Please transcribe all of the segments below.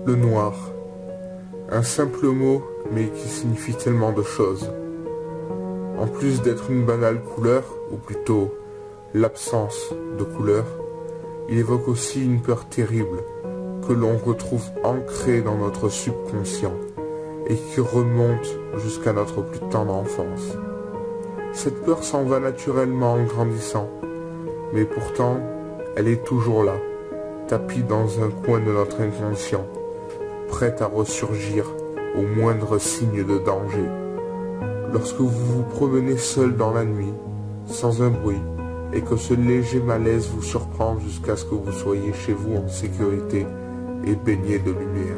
Le noir. Un simple mot, mais qui signifie tellement de choses. En plus d'être une banale couleur, ou plutôt l'absence de couleur, il évoque aussi une peur terrible que l'on retrouve ancrée dans notre subconscient et qui remonte jusqu'à notre plus tendre enfance. Cette peur s'en va naturellement en grandissant, mais pourtant, elle est toujours là, tapie dans un coin de notre inconscient, prête à ressurgir au moindre signe de danger. Lorsque vous vous promenez seul dans la nuit, sans un bruit, et que ce léger malaise vous surprend jusqu'à ce que vous soyez chez vous en sécurité et baigné de lumière.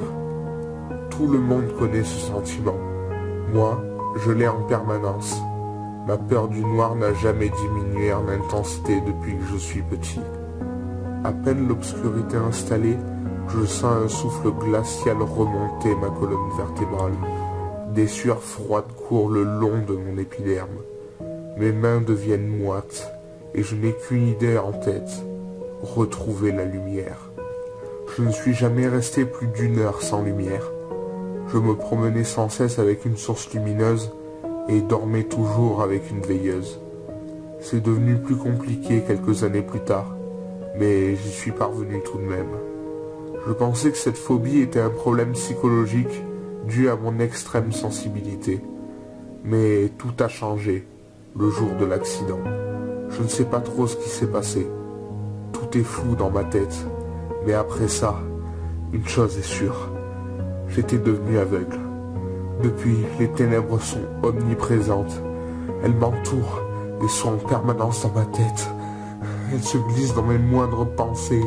Tout le monde connaît ce sentiment. Moi, je l'ai en permanence. Ma peur du noir n'a jamais diminué en intensité depuis que je suis petit. À peine l'obscurité installée, je sens un souffle glacial remonter ma colonne vertébrale. Des sueurs froides courent le long de mon épiderme. Mes mains deviennent moites et je n'ai qu'une idée en tête, retrouver la lumière. Je ne suis jamais resté plus d'1 heure sans lumière. Je me promenais sans cesse avec une source lumineuse et dormais toujours avec une veilleuse. C'est devenu plus compliqué quelques années plus tard, mais j'y suis parvenu tout de même. Je pensais que cette phobie était un problème psychologique dû à mon extrême sensibilité. Mais tout a changé le jour de l'accident. Je ne sais pas trop ce qui s'est passé. Tout est flou dans ma tête. Mais après ça, une chose est sûre. J'étais devenu aveugle. Depuis, les ténèbres sont omniprésentes. Elles m'entourent et sont en permanence dans ma tête. Elles se glissent dans mes moindres pensées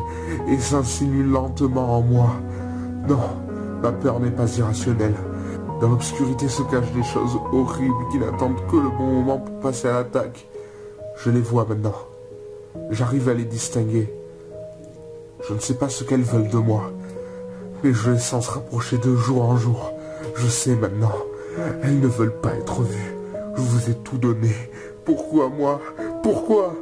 et s'insinuent lentement en moi. Non, ma peur n'est pas irrationnelle. Dans l'obscurité se cachent des choses horribles qui n'attendent que le bon moment pour passer à l'attaque. Je les vois maintenant. J'arrive à les distinguer. Je ne sais pas ce qu'elles veulent de moi, mais je les sens se rapprocher de jour en jour. Je sais maintenant. Elles ne veulent pas être vues. Je vous ai tout donné. Pourquoi moi? Pourquoi?